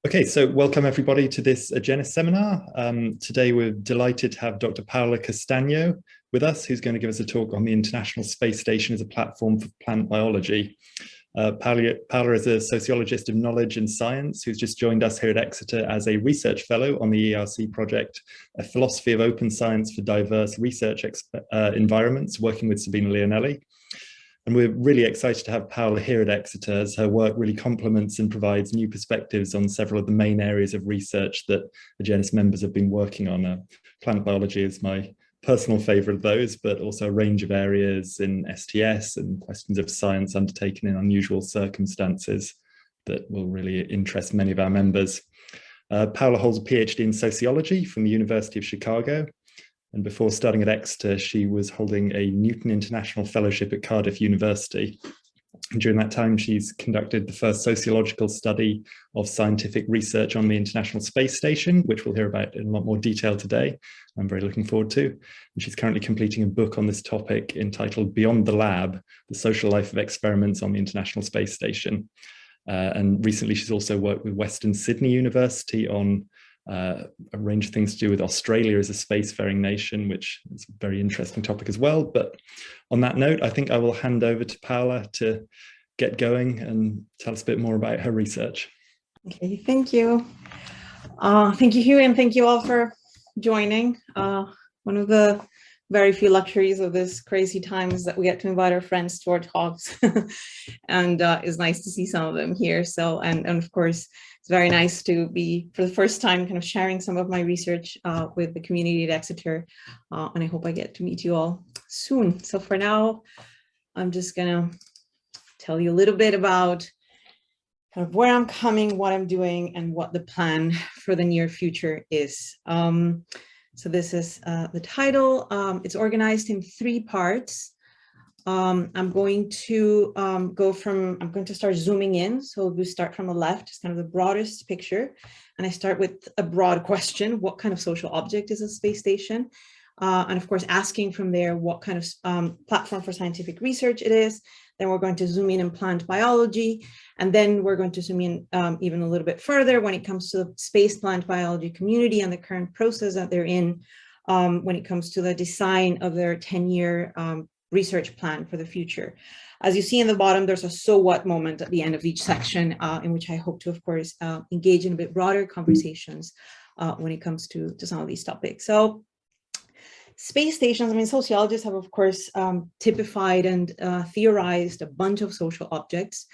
Okay, so welcome everybody to this Egenis seminar. Today we're delighted to have Dr. Paola Castagno with us, who's going to give us a talk on the International Space Station as a platform for plant biology. Paola is a sociologist of knowledge and science who's just joined us here at Exeter as a research fellow on the ERC project, A Philosophy of Open Science for Diverse Research Environments, working with Sabina Leonelli. And we're really excited to have Paola here at Exeter, as her work really complements and provides new perspectives on several of the main areas of research that Egenis members have been working on. Plant biology is my personal favourite of those, but also a range of areas in STS and questions of science undertaken in unusual circumstances that will really interest many of our members. Paola holds a PhD in sociology from the University of Chicago. And before starting at Exeter, she was holding a Newton International Fellowship at Cardiff University. And during that time, she's conducted the first sociological study of scientific research on the International Space Station, which we'll hear about in a lot more detail today. I'm very looking forward to. And she's currently completing a book on this topic entitled Beyond the Lab, The Social Life of Experiments on the International Space Station. And recently, she's also worked with Western Sydney University on a range of things to do with Australia as a spacefaring nation, which is a very interesting topic as well. But on that note, I think I will hand over to Paola to get going and tell us a bit more about her research. Okay, thank you. Thank you, Hugh, and thank you all for joining. One of the very few luxuries of this crazy time is that we get to invite our friends to our talks, and it's nice to see some of them here. So, and of course, it's very nice to be, for the first time, kind of sharing some of my research with the community at Exeter, and I hope I get to meet you all soon. So for now, I'm just gonna tell you a little bit about kind of where I'm coming, what I'm doing, and what the plan for the near future is. So this is the title. It's organized in 3 parts. I'm going to start zooming in. So we start from the left, it's kind of the broadest picture. And I start with a broad question: what kind of social object is a space station? And of course, asking from there what kind of platform for scientific research it is. Then we're going to zoom in plant biology. And then we're going to zoom in even a little bit further when it comes to the space plant biology community and the current process that they're in when it comes to the design of their 10-year research plan for the future. As you see in the bottom, there's a so what moment at the end of each section in which I hope to, of course, engage in a bit broader conversations when it comes to some of these topics. So space stations, I mean, sociologists have, of course, typified and theorized a bunch of social objects.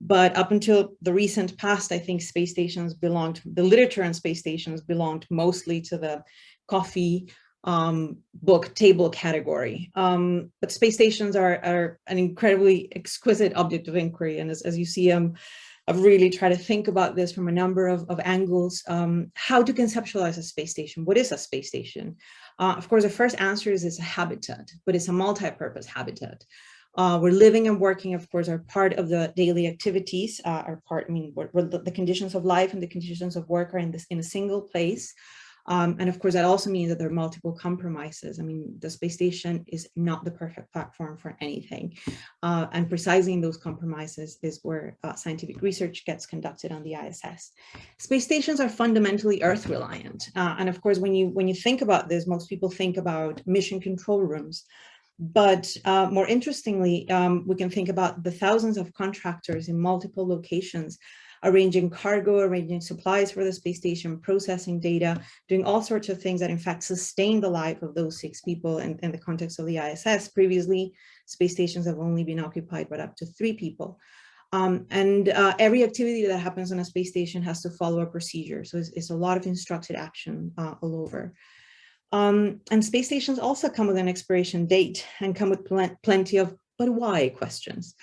But up until the recent past, I think space stations belonged, the literature on space stations belonged mostly to the coffee book table category. But space stations are an incredibly exquisite object of inquiry. And as you see, I've really tried to think about this from a number of angles. How to conceptualize a space station? What is a space station? Of course, the first answer is it's a habitat, but it's a multi-purpose habitat. We're living and working, of course, are part of the daily activities, are part, I mean, the conditions of life and the conditions of work are in a single place. And of course, that also means that there are multiple compromises. I mean, the space station is not the perfect platform for anything. And precisely in those compromises is where scientific research gets conducted on the ISS. Space stations are fundamentally Earth reliant. And of course, when you think about this, most people think about mission control rooms. But more interestingly, we can think about the thousands of contractors in multiple locations arranging cargo, arranging supplies for the space station, processing data, doing all sorts of things that in fact sustain the life of those 6 people in the context of the ISS. Previously, space stations have only been occupied by up to 3 people. And every activity that happens on a space station has to follow a procedure. So it's a lot of instructed action all over. And space stations also come with an expiration date and come with plenty of but why questions.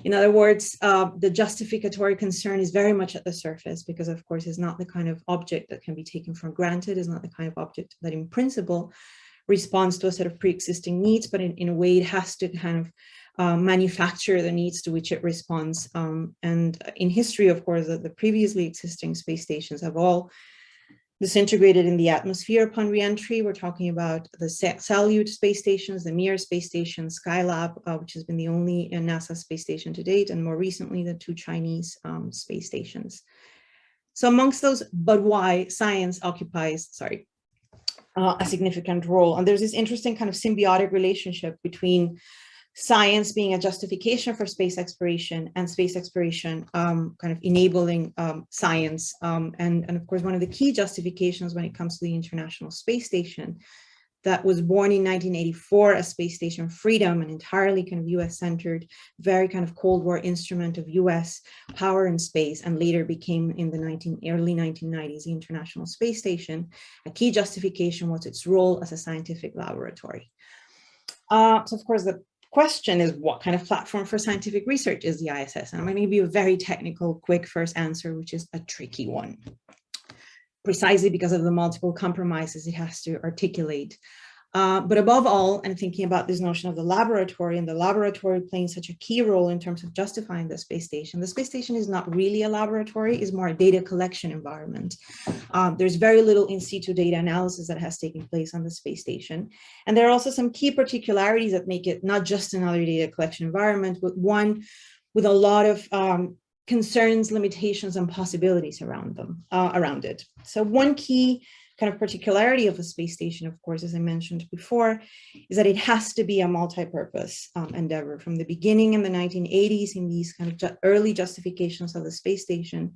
In other words, the justificatory concern is very much at the surface because, of course, it's not the kind of object that can be taken for granted. It's not the kind of object that in principle responds to a set of pre-existing needs, but in a way it has to kind of manufacture the needs to which it responds. And in history, of course, the previously existing space stations have all disintegrated in the atmosphere upon re-entry. We're talking about the Salyut space stations, the Mir space station, Skylab, which has been the only NASA space station to date, and more recently, the 2 Chinese space stations. So amongst those, but why, science occupies, a significant role. And there's this interesting kind of symbiotic relationship between science being a justification for space exploration and space exploration kind of enabling science. And of course, one of the key justifications when it comes to the International Space Station that was born in 1984 as Space Station Freedom, an entirely kind of US-centered, very kind of Cold War instrument of US power in space, and later became in the early 1990s, the International Space Station. A key justification was its role as a scientific laboratory. So of course, the question is, what kind of platform for scientific research is the ISS? And I'm going to give you a very technical, quick first answer, which is a tricky one, precisely because of the multiple compromises it has to articulate. But above all, and thinking about this notion of the laboratory, and the laboratory playing such a key role in terms of justifying the space station is not really a laboratory, it's more a data collection environment. There's very little in situ data analysis that has taken place on the space station. And there are also some key particularities that make it not just another data collection environment, but one with a lot of concerns, limitations, and possibilities around it. So one key kind of particularity of a space station, of course, as I mentioned before, is that it has to be a multi-purpose endeavor. From the beginning in the 1980s, in these kind of early justifications of the space station,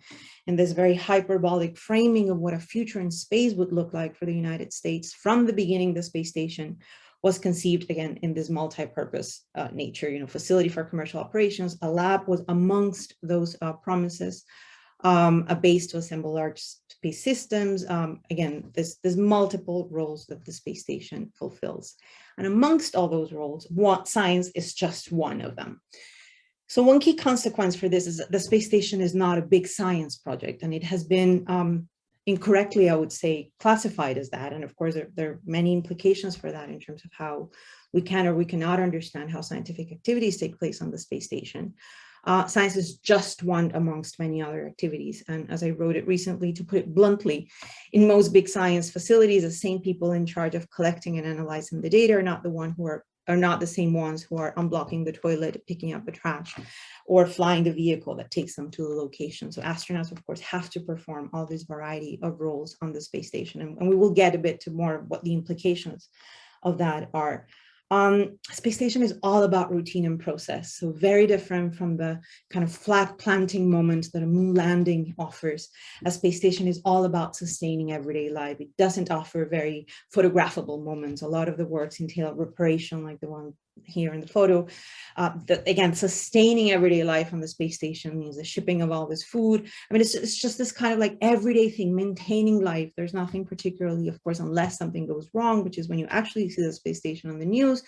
and this very hyperbolic framing of what a future in space would look like for the United States, from the beginning, the space station was conceived again in this multi-purpose nature, facility for commercial operations. A lab was amongst those promises, a base to assemble large space systems. Again, there's multiple roles that the space station fulfills. And amongst all those roles, science is just one of them. So one key consequence for this is that the space station is not a big science project, and it has been incorrectly, I would say, classified as that. And of course, there are many implications for that in terms of how we can or we cannot understand how scientific activities take place on the space station. Science is just one amongst many other activities. And as I wrote it recently, to put it bluntly, in most big science facilities, the same people in charge of collecting and analyzing the data are not the same ones who are unblocking the toilet, picking up the trash, or flying the vehicle that takes them to the location. So astronauts, of course, have to perform all this variety of roles on the space station. And we will get a bit to more of what the implications of that are. Space station is all about routine and process, so very different from the kind of flag planting moment that a moon landing offers. A space station is all about sustaining everyday life. It doesn't offer very photographable moments. A lot of the works entail reparation, like the one here in the photo. That again, sustaining everyday life on the space station means the shipping of all this food. I mean, it's just this kind of like everyday thing, maintaining life. There's nothing particularly, of course, unless something goes wrong, which is when you actually see the space station on the news,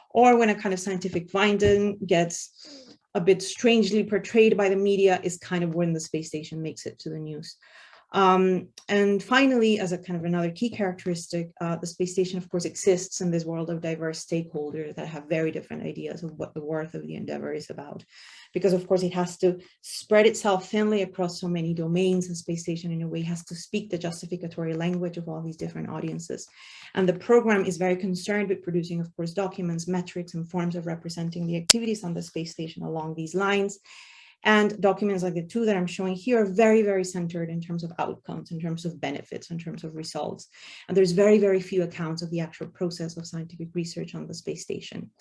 or when a kind of scientific finding gets a bit strangely portrayed by the media, is kind of when the space station makes it to the news. And finally, as a kind of another key characteristic, the space station, of course, exists in this world of diverse stakeholders that have very different ideas of what the worth of the endeavor is about. Because, of course, it has to spread itself thinly across so many domains, and space station, in a way, has to speak the justificatory language of all these different audiences. And the program is very concerned with producing, of course, documents, metrics, and forms of representing the activities on the space station along these lines. And documents like the two that I'm showing here are very, very centered in terms of outcomes, in terms of benefits, in terms of results. And there's very, very few accounts of the actual process of scientific research on the space station.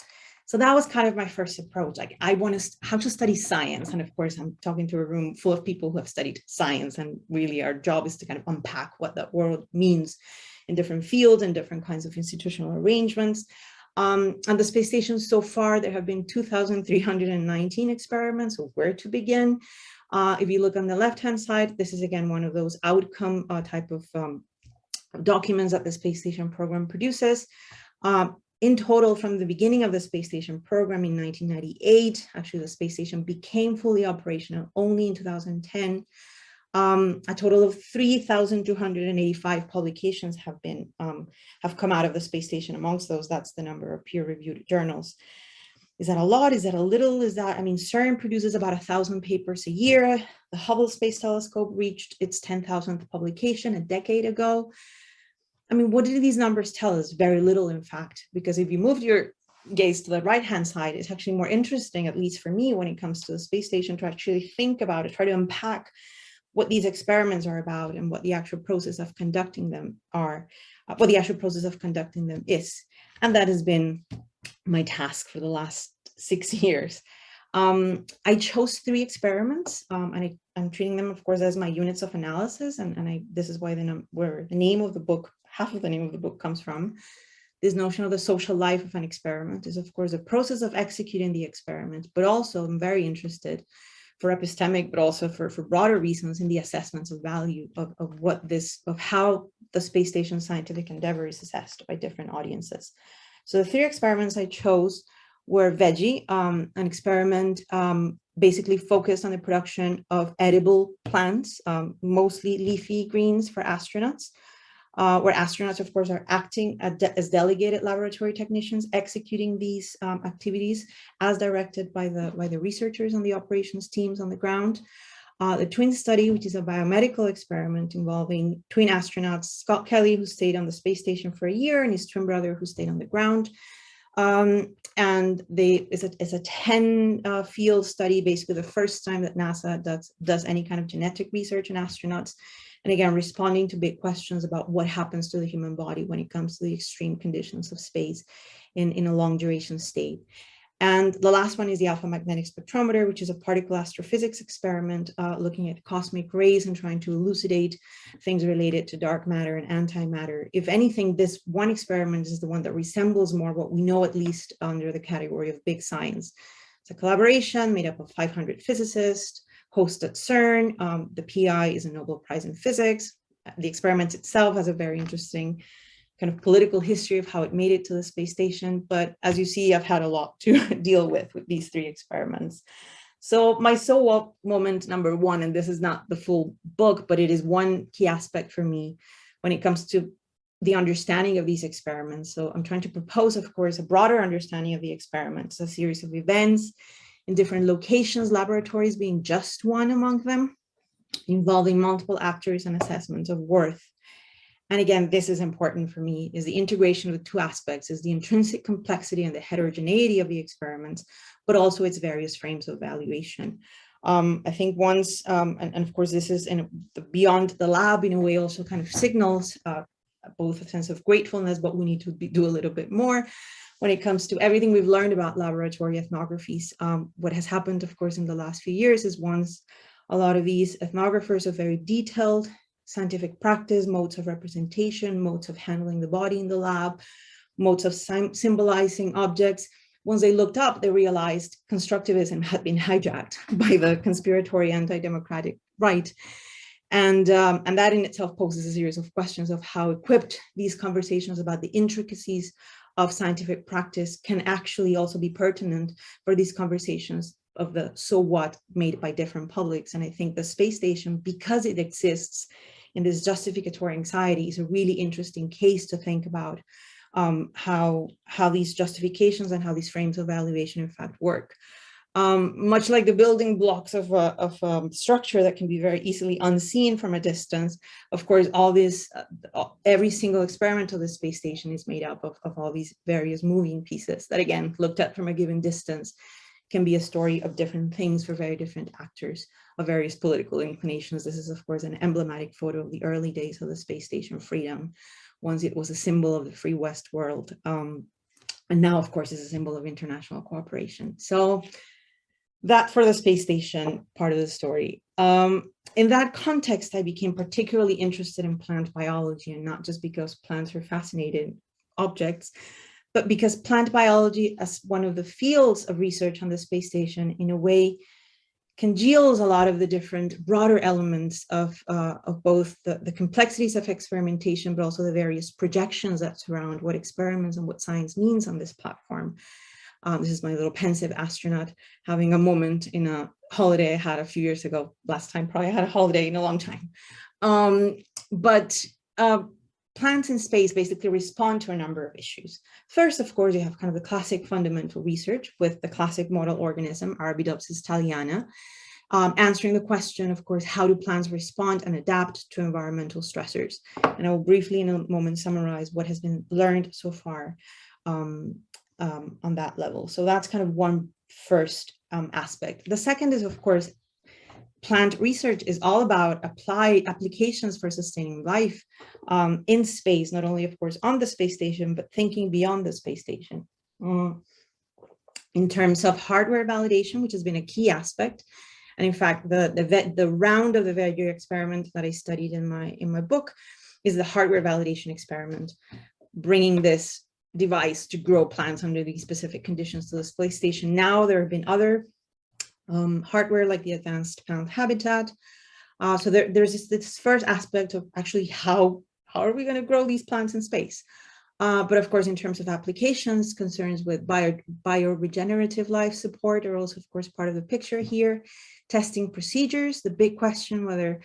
So that was kind of my first approach. Like, I want to, how to study science. And of course, I'm talking to a room full of people who have studied science, and really our job is to kind of unpack what that world means in different fields and different kinds of institutional arrangements. On the space station so far, there have been 2,319 experiments. So where to begin? If you look on the left-hand side, this is again one of those outcome type of documents that the space station program produces. In total, from the beginning of the space station program in 1998, actually the space station became fully operational only in 2010. A total of 3,285 publications have come out of the space station. Amongst those, that's the number of peer-reviewed journals. Is that a lot? Is that a little? Is that, I mean, CERN produces about 1,000 papers a year. The Hubble Space Telescope reached its 10,000th publication a decade ago. I mean, what do these numbers tell us? Very little, in fact, because if you moved your gaze to the right-hand side, it's actually more interesting, at least for me, when it comes to the space station, to actually think about it, try to unpack what these experiments are about and what the actual process of conducting them what the actual process of conducting them is. And that has been my task for the last 6 years. I chose 3 experiments, and I'm treating them, of course, as my units of analysis. And this is why where the name of the book, half of the name of the book comes from. This notion of the social life of an experiment is, of course, a process of executing the experiment, but also I'm very interested for epistemic, but also for broader reasons in the assessments of value of how the space station scientific endeavor is assessed by different audiences. So the 3 experiments I chose were Veggie, an experiment basically focused on the production of edible plants, mostly leafy greens for astronauts, where astronauts, of course, are acting as delegated laboratory technicians, executing these activities as directed by the researchers on the operations teams on the ground. The twin study, which is a biomedical experiment involving twin astronauts, Scott Kelly, who stayed on the space station for a year, and his twin brother, who stayed on the ground. And it's a 10 field study, basically the first time that NASA does any kind of genetic research in astronauts. And again, responding to big questions about what happens to the human body when it comes to the extreme conditions of space in a long duration state. And the last one is the alpha magnetic spectrometer, which is a particle astrophysics experiment looking at cosmic rays and trying to elucidate things related to dark matter and antimatter. If anything, this one experiment is the one that resembles more what we know, at least under the category of big science. It's a collaboration made up of 500 physicists, hosted at CERN. The PI is a Nobel Prize in Physics. The experiment itself has a very interesting kind of political history of how it made it to the space station. But as you see, I've had a lot to deal with these 3 experiments. So my Sowell moment number 1, and this is not the full book, but it is one key aspect for me when it comes to the understanding of these experiments. So I'm trying to propose, of course, a broader understanding of the experiments, a series of events in different locations, laboratories being just one among them, involving multiple actors and assessments of worth. And again, this is important for me, is the integration of the 2 aspects, is the intrinsic complexity and the heterogeneity of the experiments, but also its various frames of evaluation. I think once, and of course, this is beyond the lab in a way also kind of signals both a sense of gratefulness, but we need to do a little bit more when it comes to everything we've learned about laboratory ethnographies. What has happened, of course, in the last few years is once a lot of these ethnographers are very detailed scientific practice, modes of representation, modes of handling the body in the lab, modes of symbolizing objects. Once they looked up, they realized constructivism had been hijacked by the conspiratory anti-democratic right. And that in itself poses a series of questions of how equipped these conversations about the intricacies of scientific practice can actually also be pertinent for these conversations of the so what made by different publics. And I think the space station, because it exists in this justificatory anxiety, is a really interesting case to think about how these justifications and how these frames of evaluation in fact work. Much like the building blocks of structure that can be very easily unseen from a distance, of course, all this, every single experiment of the space station is made up of all these various moving pieces that, again, looked at from a given distance, can be a story of different things for very different actors of various political inclinations. This is, of course, an emblematic photo of the early days of the space station freedom, once it was a symbol of the free West world. And now, of course, is a symbol of international cooperation. So that for the space station part of the story. In that context, I became particularly interested in plant biology, and not just because plants are fascinating objects, but because plant biology as one of the fields of research on the space station in a way congeals a lot of the different broader elements of both the complexities of experimentation, but also the various projections that surround what experiments and what science means on this platform. This is my little pensive astronaut having a moment in a holiday I had a few years ago. Last time probably I had a holiday in a long time. But plants in space basically respond to a number of issues. First, of course, you have kind of the classic fundamental research with the classic model organism, Arabidopsis thaliana, answering the question, of course, how do plants respond and adapt to environmental stressors? And I will briefly in a moment summarize what has been learned so far on that level. So that's kind of one first aspect. The second is, of course, plant research is all about applications for sustaining life in space, not only, of course, on the space station, but thinking beyond the space station. In terms of hardware validation, which has been a key aspect. And in fact, the round of the Verdier experiment that I studied in my book is the hardware validation experiment, bringing this device to grow plants under these specific conditions to the space station. Now there have been other hardware like the advanced plant habitat. So there's this first aspect of actually how are we going to grow these plants in space? But of course, in terms of applications, concerns with bioregenerative life support are also, of course, part of the picture here. Testing procedures, the big question whether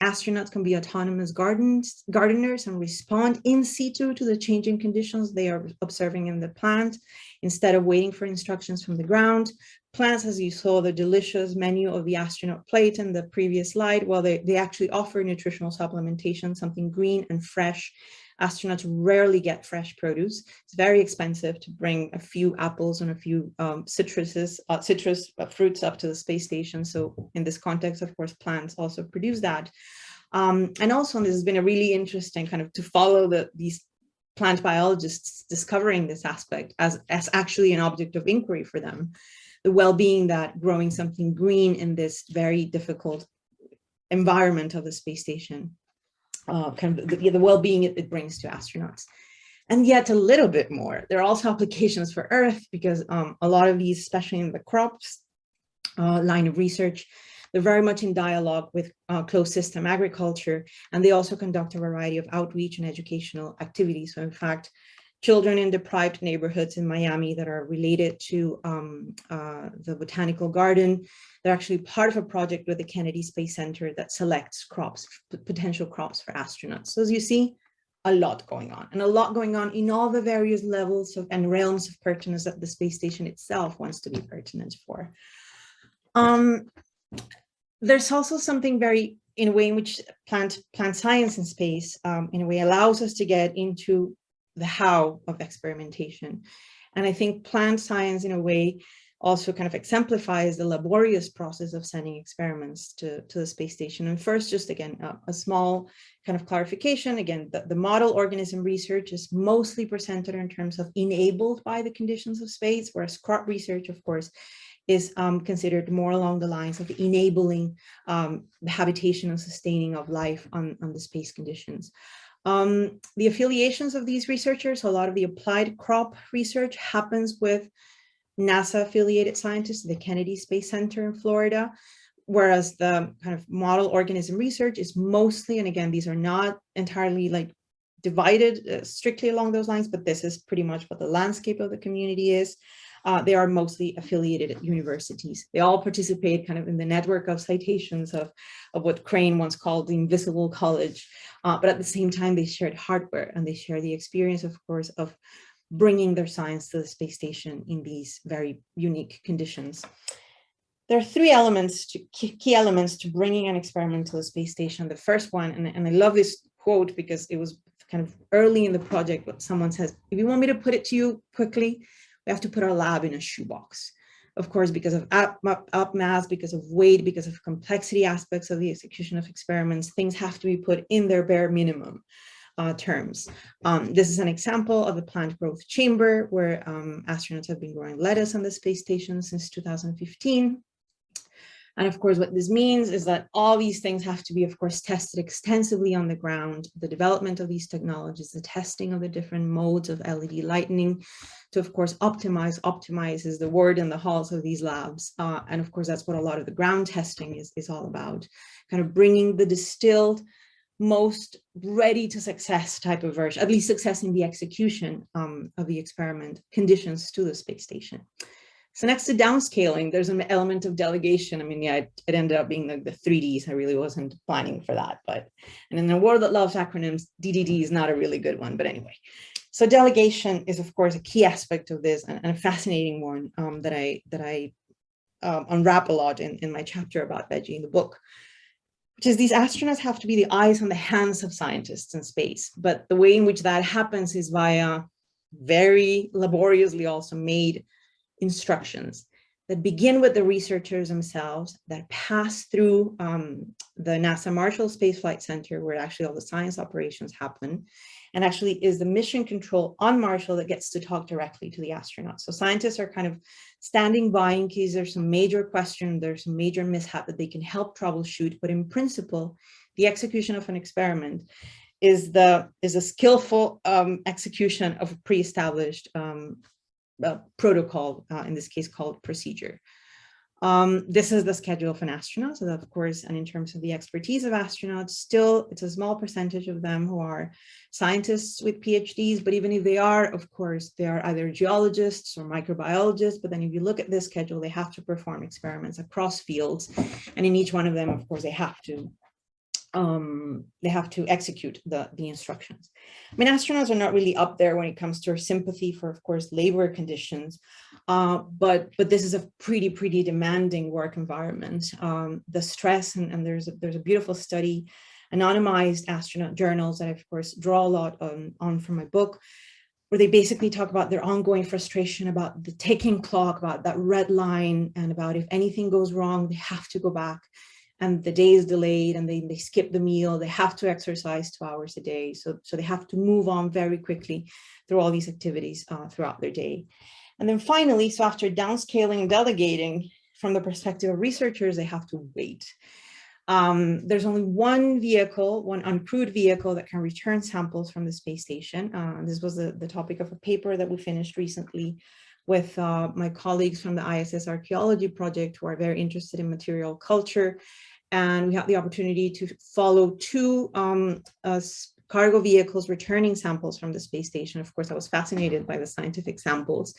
astronauts can be autonomous gardeners and respond in situ to the changing conditions they are observing in the plant instead of waiting for instructions from the ground. Plants, as you saw, the delicious menu of the astronaut plate in the previous slide, well, they actually offer nutritional supplementation, something green and fresh. Astronauts rarely get fresh produce. It's very expensive to bring a few apples and a few citrus fruits up to the space station. So in this context, of course, plants also produce that. And also, this has been a really interesting kind of to follow these plant biologists discovering this aspect as actually an object of inquiry for them. The well-being that growing something green in this very difficult environment of the space station, kind of the well-being it brings to astronauts. And yet a little bit more. There are also applications for Earth because a lot of these, especially in the crops line of research, they're very much in dialogue with closed system agriculture, and they also conduct a variety of outreach and educational activities. So in fact, children in deprived neighborhoods in Miami that are related to the botanical garden, they're actually part of a project with the Kennedy Space Center that selects crops, potential crops for astronauts. So as you see, a lot going on, and a lot going on in all the various levels of and realms of pertinence that the space station itself wants to be pertinent for. There's also something very, in a way in which plant science in space, in a way allows us to get into the how of experimentation. And I think plant science in a way also kind of exemplifies the laborious process of sending experiments to the space station. And first, just again, a small kind of clarification. Again, the model organism research is mostly presented in terms of enabled by the conditions of space, whereas crop research, of course, is considered more along the lines of enabling the habitation and sustaining of life on the space conditions. The affiliations of these researchers, a lot of the applied crop research happens with NASA affiliated scientists, the Kennedy Space Center in Florida, whereas the kind of model organism research is mostly, and again, these are not entirely like divided strictly along those lines, but this is pretty much what the landscape of the community is. They are mostly affiliated at universities. They all participate kind of in the network of citations of what Crane once called the invisible college. But at the same time, they shared hardware and they share the experience, of course, of bringing their science to the space station in these very unique conditions. There are three key elements to bringing an experiment to the space station. The first one, and I love this quote because it was kind of early in the project, but someone says, if you want me to put it to you quickly, we have to put our lab in a shoebox. Of course, because of up mass, because of weight, because of complexity aspects of the execution of experiments, things have to be put in their bare minimum terms. This is an example of a plant growth chamber where astronauts have been growing lettuce on the space station since 2015. And of course, what this means is that all these things have to be, of course, tested extensively on the ground. The development of these technologies, the testing of the different modes of LED lighting to, of course, optimize is the word in the halls of these labs. And of course, that's what a lot of the ground testing is all about, kind of bringing the distilled, most ready to success type of version, at least success in the execution of the experiment conditions to the space station. So next to downscaling, there's an element of delegation. I mean, yeah, it ended up being the 3Ds. I really wasn't planning for that, but, and in a world that loves acronyms, DDD is not a really good one, but anyway. So delegation is, of course, a key aspect of this and a fascinating one that I unwrap a lot in my chapter about veggie in the book, which is these astronauts have to be the eyes and the hands of scientists in space. But the way in which that happens is via very laboriously also made instructions. that begin with the researchers themselves, that pass through the NASA Marshall Space Flight Center, where actually all the science operations happen, and actually is the mission control on Marshall that gets to talk directly to the astronauts. So scientists are kind of standing by in case there's some major question, there's some major mishap that they can help troubleshoot, but in principle, the execution of an experiment is a skillful execution of a pre-established protocol, in this case called procedure. This is the schedule of an astronaut. So that, of course, and in terms of the expertise of astronauts, still it's a small percentage of them who are scientists with PhDs, but even if they are, of course, they are either geologists or microbiologists. But then if you look at this schedule, they have to perform experiments across fields. And in each one of them, of course, they have to execute the instructions. I mean, astronauts are not really up there when it comes to our sympathy for, of course, labor conditions, but this is a pretty demanding work environment. The stress, and there's a beautiful study, anonymized astronaut journals that I, of course, draw a lot on from my book, where they basically talk about their ongoing frustration about the ticking clock, about that red line, and about if anything goes wrong, they have to go back. And the day is delayed and they skip the meal, they have to exercise 2 hours a day. So they have to move on very quickly through all these activities throughout their day. And then finally, so after downscaling and delegating, from the perspective of researchers, they have to wait. There's only one vehicle, one uncrewed vehicle that can return samples from the space station. This was the topic of a paper that we finished recently with my colleagues from the ISS Archaeology Project, who are very interested in material culture. And we had the opportunity to follow 2 cargo vehicles returning samples from the space station. Of course, I was fascinated by the scientific samples.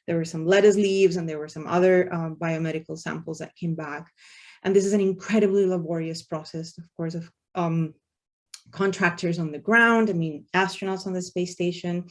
There were some lettuce leaves and there were some other biomedical samples that came back. And this is an incredibly laborious process, of course, of contractors on the ground, I mean, astronauts on the space station,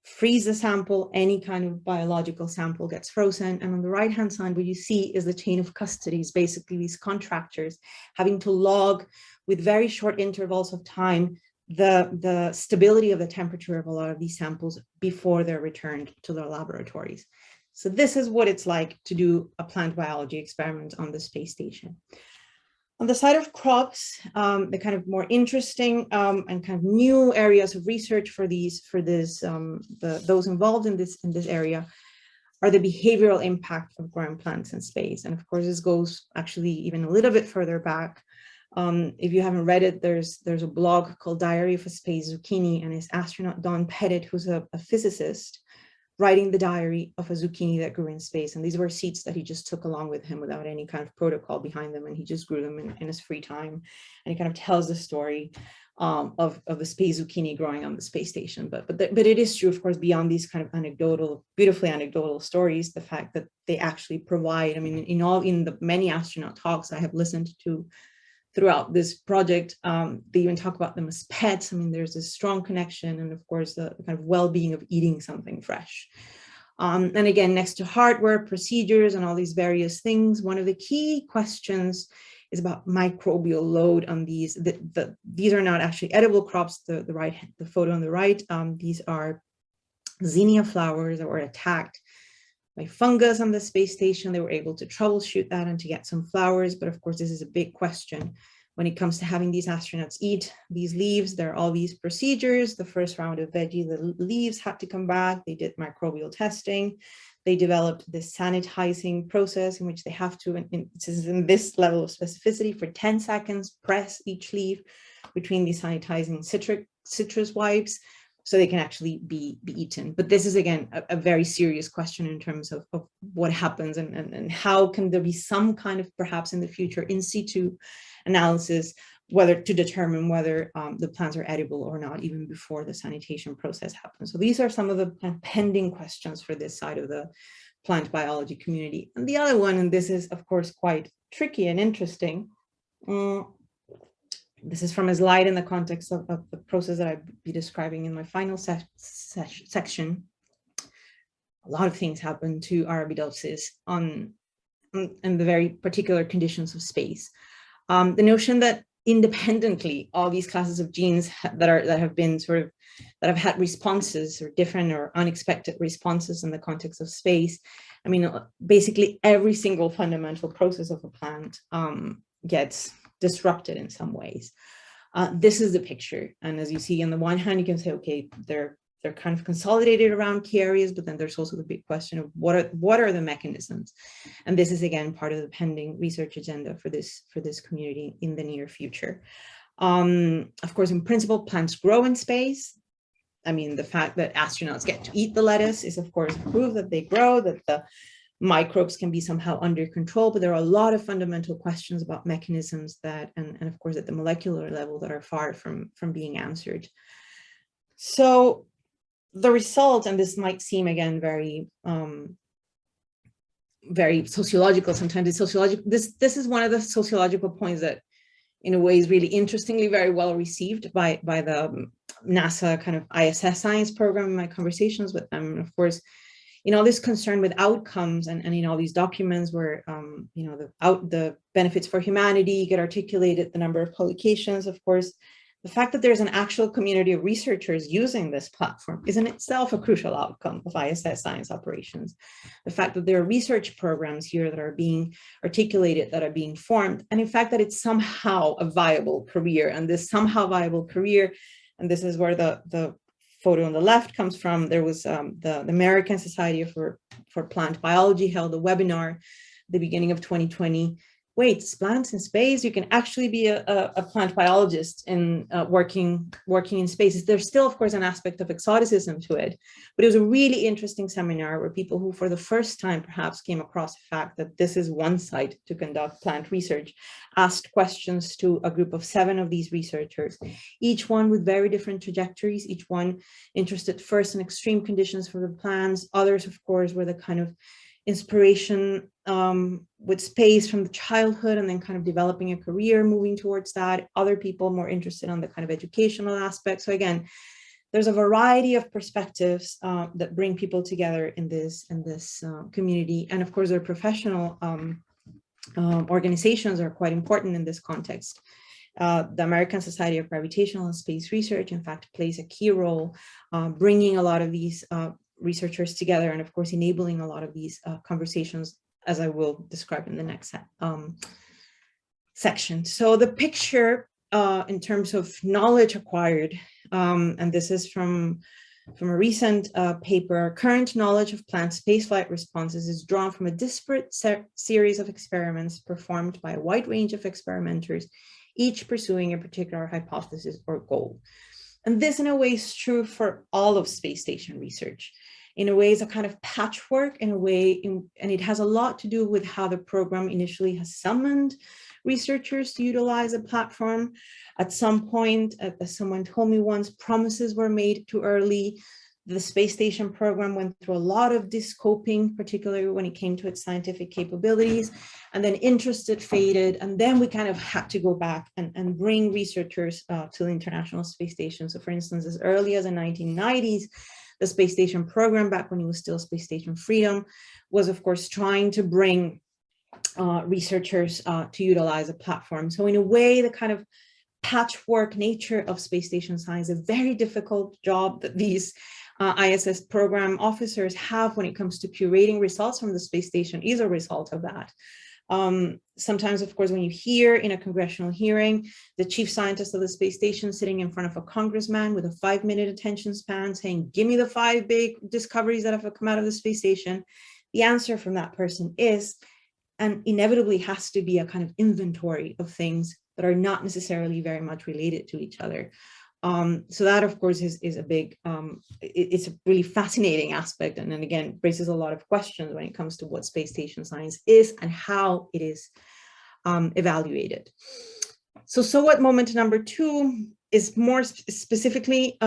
freeze the sample, any kind of biological sample gets frozen. And on the right-hand side, what you see is the chain of custodies, basically these contractors having to log with very short intervals of time the stability of the temperature of a lot of these samples before they're returned to their laboratories. So this is what it's like to do a plant biology experiment on the space station. On the side of crops, the kind of more interesting and kind of new areas of research for those involved in this area are the behavioral impact of growing plants in space. And of course, this goes actually even a little bit further back. If you haven't read it, there's a blog called Diary of a Space Zucchini, and it's astronaut Don Pettit, who's a physicist, writing the diary of a zucchini that grew in space. And these were seeds that he just took along with him without any kind of protocol behind them. And he just grew them in his free time. And he kind of tells the story of the space zucchini growing on the space station. But it is true, of course, beyond these kind of anecdotal, beautifully anecdotal stories, the fact that they actually provide, I mean, in the many astronaut talks I have listened to throughout this project, they even talk about them as pets. I mean, there's a strong connection, and of course, the kind of well-being of eating something fresh. And again, next to hardware, procedures, and all these various things, one of the key questions is about microbial load on these. These are not actually edible crops. The photo on the right, these are zinnia flowers that were attacked by fungus on the space station. They were able to troubleshoot that and to get some flowers. But of course, this is a big question when it comes to having these astronauts eat these leaves. There are all these procedures. The first round of veggie, the leaves had to come back. They did microbial testing. They developed this sanitizing process in which they have to, this is in this level of specificity, for 10 seconds, press each leaf between these sanitizing citrus wipes, so they can actually be eaten. But this is, again, a very serious question in terms of what happens and how can there be some kind of, perhaps in the future, in situ analysis, whether to determine whether the plants are edible or not, even before the sanitation process happens. So these are some of the pending questions for this side of the plant biology community. And the other one, and this is, of course, quite tricky and interesting, this is from a slide in the context of the process that I'll be describing in my final section. A lot of things happen to Arabidopsis in the very particular conditions of space. The notion that independently all these classes of genes that have had responses or different or unexpected responses in the context of space, I mean, basically every single fundamental process of a plant gets disrupted in some ways. This is the picture. And as you see, on the one hand, you can say, okay, they're kind of consolidated around key areas, but then there's also the big question of what are the mechanisms? And this is, again, part of the pending research agenda for this community in the near future. Of course, in principle, plants grow in space. I mean, the fact that astronauts get to eat the lettuce is, of course, proof that they grow, that the microbes can be somehow under control, but there are a lot of fundamental questions about mechanisms that, and of course, at the molecular level, that are far from being answered. So the result, and this might seem, again, very sociological sometimes, it's sociological. This is one of the sociological points that, in a way, is really interestingly very well received by the NASA kind of ISS science program in my conversations with them. And of course, in all this concern with outcomes and in all these documents where, the benefits for humanity get articulated, the number of publications, of course, the fact that there's an actual community of researchers using this platform is in itself a crucial outcome of ISS science operations. The fact that there are research programs here that are being articulated, that are being formed, and in fact that it's somehow a viable career, and this somehow viable career, and this is where the photo on the left comes from. There was the American Society for Plant Biology held a webinar at the beginning of 2020. Wait, plants in space? You can actually be a plant biologist in working in space. There's still, of course, an aspect of exoticism to it, but it was a really interesting seminar where people who, for the first time, perhaps came across the fact that this is one site to conduct plant research, asked questions to a group of 7 of these researchers, each one with very different trajectories, each one interested first in extreme conditions for the plants. Others, of course, were the kind of inspiration with space from the childhood and then kind of developing a career, moving towards that. Other people more interested on the kind of educational aspect. So again, there's a variety of perspectives that bring people together in this community. And of course, their professional organizations are quite important in this context. The American Society of Gravitational and Space Research, in fact, plays a key role bringing a lot of these researchers together, and of course enabling a lot of these conversations, as I will describe in the next section. So the picture in terms of knowledge acquired, and this is from a recent paper, current knowledge of plant spaceflight responses is drawn from a disparate series of experiments performed by a wide range of experimenters, each pursuing a particular hypothesis or goal. And this, in a way, is true for all of space station research. In a way, it's a kind of patchwork, and it has a lot to do with how the program initially has summoned researchers to utilize a platform. At some point, as someone told me once, promises were made too early. The space station program went through a lot of descoping, particularly when it came to its scientific capabilities, and then interest faded. And then we kind of had to go back and bring researchers to the International Space Station. So for instance, as early as the 1990s, the space station program, back when it was still Space Station Freedom, was of course trying to bring researchers to utilize a platform. So in a way, the kind of patchwork nature of space station science, a very difficult job that these ISS program officers have when it comes to curating results from the space station is a result of that. Sometimes, of course, when you hear in a congressional hearing, the chief scientist of the space station sitting in front of a congressman with a 5-minute attention span saying, give me the 5 big discoveries that have come out of the space station, the answer from that person is, and inevitably has to be, a kind of inventory of things that are not necessarily very much related to each other. So that, of course, is a big, it's a really fascinating aspect. And then again, raises a lot of questions when it comes to what space station science is and how it is evaluated. So what moment number 2 is more specifically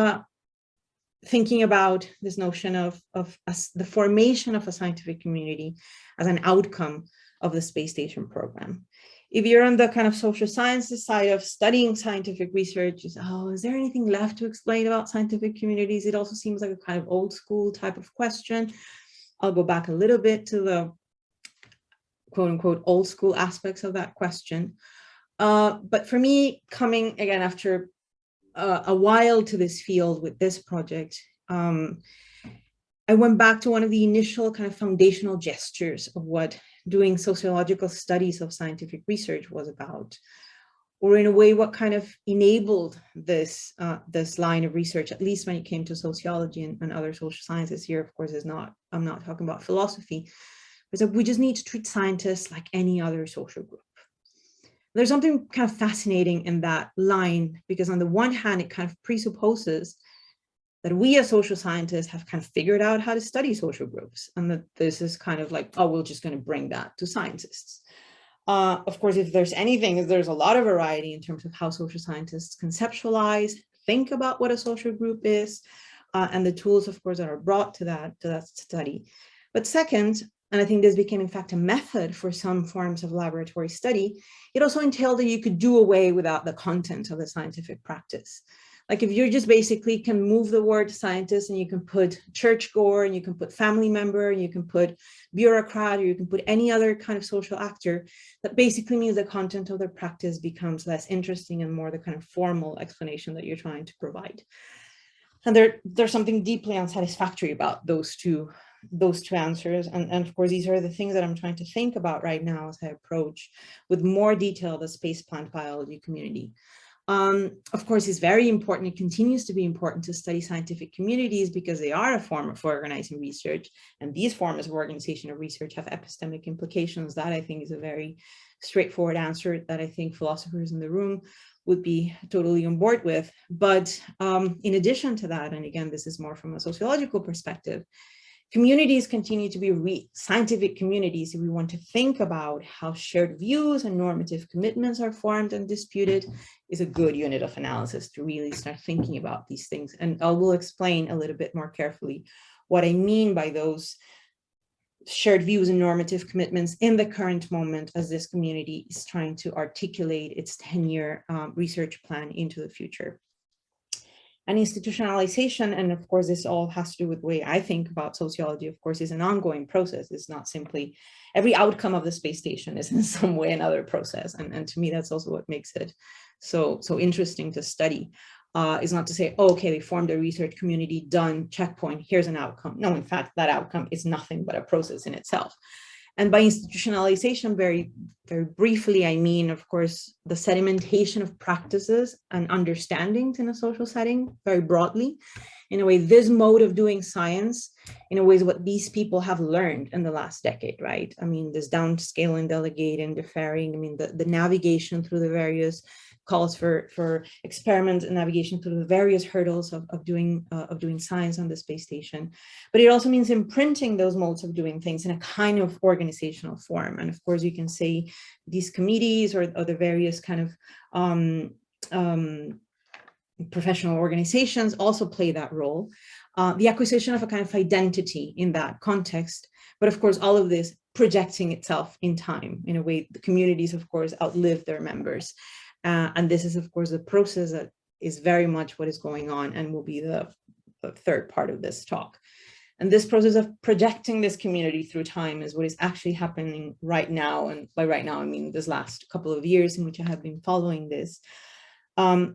thinking about this notion of the formation of a scientific community as an outcome of the space station program. If you're on the kind of social sciences side of studying scientific research, is there anything left to explain about scientific communities? It also seems like a kind of old school type of question. I'll go back a little bit to the quote unquote old school aspects of that question. But for me, coming again after a while to this field with this project, I went back to one of the initial kind of foundational gestures of what doing sociological studies of scientific research was about, or in a way, what kind of enabled this, this line of research, at least when it came to sociology and other social sciences. Here, of course, I'm not talking about philosophy, but we just need to treat scientists like any other social group. There's something kind of fascinating in that line, because on the one hand, it kind of presupposes that we as social scientists have kind of figured out how to study social groups, and that this is kind of like, oh, we're just going to bring that to scientists. Of course, if there's anything, there's a lot of variety in terms of how social scientists conceptualize, think about what a social group is, and the tools, of course, that are brought to that study. But second, and I think this became, in fact, a method for some forms of laboratory study, it also entailed that you could do away without the content of the scientific practice. Like if you just basically can move the word scientist and you can put churchgoer and you can put family member and you can put bureaucrat or you can put any other kind of social actor, that basically means the content of their practice becomes less interesting and more the kind of formal explanation that you're trying to provide. And there's something deeply unsatisfactory about those two answers. And of course, these are the things that I'm trying to think about right now as I approach with more detail the space plant biology community. Of course, it's very important, it continues to be important to study scientific communities because they are a form of organizing research, and these forms of organization of research have epistemic implications. That I think is a very straightforward answer that I think philosophers in the room would be totally on board with. But in addition to that, and again, this is more from a sociological perspective, communities continue to be scientific communities. If we want to think about how shared views and normative commitments are formed and disputed, is a good unit of analysis to really start thinking about these things. And I will explain a little bit more carefully what I mean by those shared views and normative commitments in the current moment as this community is trying to articulate its 10-year research plan into the future. And institutionalization, and of course, this all has to do with the way I think about sociology, of course, is an ongoing process. It's not simply every outcome of the space station is in some way another process. And to me, that's also what makes it so interesting to study. Is not to say, oh, okay, they formed a research community, done, checkpoint, here's an outcome. No, in fact, that outcome is nothing but a process in itself. And by institutionalization, very, very briefly, I mean, of course, the sedimentation of practices and understandings in a social setting, very broadly. In a way, this mode of doing science, in a way, is what these people have learned in the last decade, right? I mean, this downscaling, delegating, deferring, I mean, the navigation through the various calls for experiment and navigation through the various hurdles of doing science on the space station. But it also means imprinting those modes of doing things in a kind of organizational form. And of course, you can say these committees or the various kind of professional organizations also play that role. The acquisition of a kind of identity in that context. But of course, all of this projecting itself in time. In a way, the communities, of course, outlive their members. And this is, of course, a process that is very much what is going on and will be the third part of this talk. And this process of projecting this community through time is what is actually happening right now. And by right now, I mean this last couple of years in which I have been following this,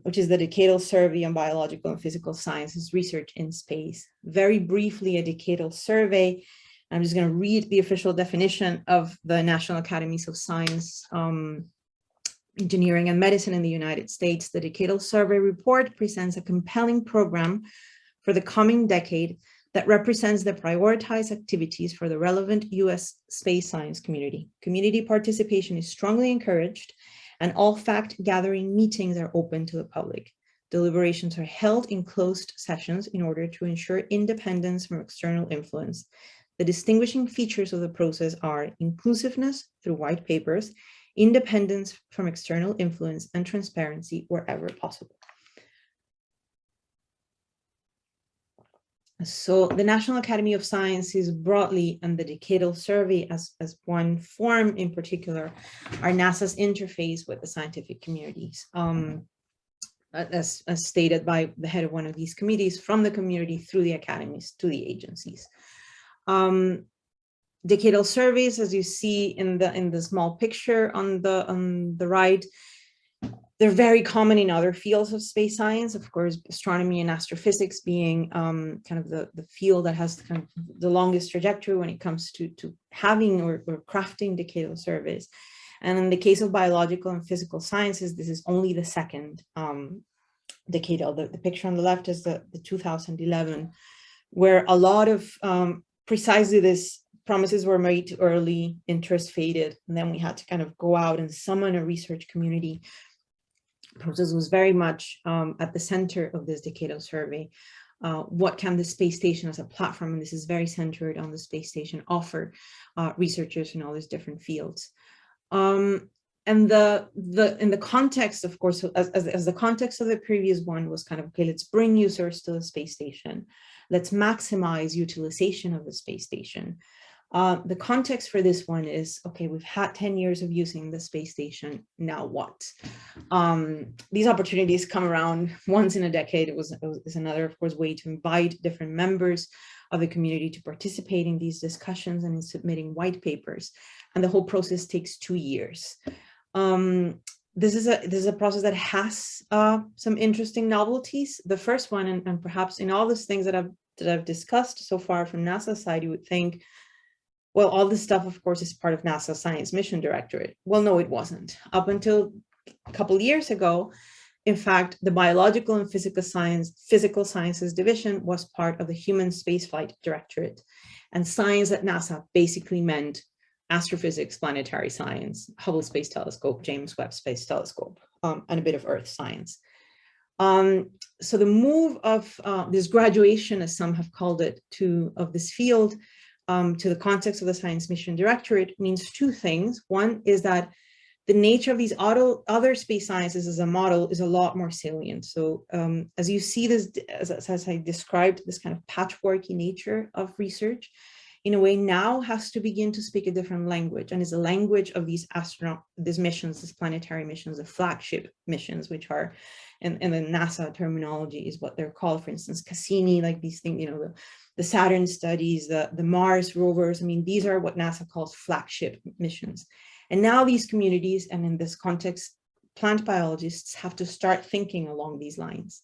which is the Decadal Survey on Biological and Physical Sciences Research in Space. Very briefly, a decadal survey. I'm just going to read the official definition of the National Academies of Science, Engineering and Medicine in the United States. The Decadal Survey report presents a compelling program for the coming decade that represents the prioritized activities for the relevant U.S. space science community. Community participation is strongly encouraged, and all fact-gathering meetings are open to the public. Deliberations are held in closed sessions in order to ensure independence from external influence. The distinguishing features of the process are inclusiveness through white papers, independence from external influence, and transparency wherever possible. So the National Academy of Sciences broadly, and the Decadal Survey as one form in particular, are NASA's interface with the scientific communities, as stated by the head of one of these committees, from the community through the academies to the agencies. Decadal surveys, as you see in the small picture on the right, They're very common in other fields of space science, of course, astronomy and astrophysics being kind of the field that has kind of the longest trajectory when it comes to having or crafting decadal surveys. And in the case of biological and physical sciences, this is only the second decadal. The picture on the left is the 2011, where a lot of precisely this promises were made too early, interest faded, and then we had to kind of go out and summon a research community. The process was very much at the center of this decadal survey. What can the space station as a platform, and this is very centered on the space station, offer researchers in all these different fields? And in the context, of course, as the context of the previous one was kind of, okay, let's bring users to the space station. Let's maximize utilization of the space station. The context for this one is, okay, we've had 10 years of using the space station, now what? These opportunities come around once in a decade. It was another, of course, way to invite different members of the community to participate in these discussions and in submitting white papers. And the whole process takes 2 years. This is a process that has some interesting novelties. The first one, and perhaps in all those things that I've discussed so far from NASA's side, you would think, well, all this stuff, of course, is part of NASA's Science Mission Directorate. Well, no, it wasn't. Up until a couple of years ago, in fact, the Biological and Physical Sciences Division was part of the Human Spaceflight Directorate. And science at NASA basically meant astrophysics, planetary science, Hubble Space Telescope, James Webb Space Telescope, and a bit of Earth science. So the move of this graduation, as some have called it, of this field to the context of the Science Mission Directorate means two things. One is that the nature of these other space sciences as a model is a lot more salient. So as you see this, as I described, this kind of patchworky nature of research, in a way now has to begin to speak a different language, and is a language of these missions, these planetary missions, the flagship missions, which are, in the NASA terminology, is what they're called. For instance, Cassini, like these things, you know, the Saturn studies, the Mars rovers. I mean, these are what NASA calls flagship missions. And now these communities, and in this context, plant biologists have to start thinking along these lines.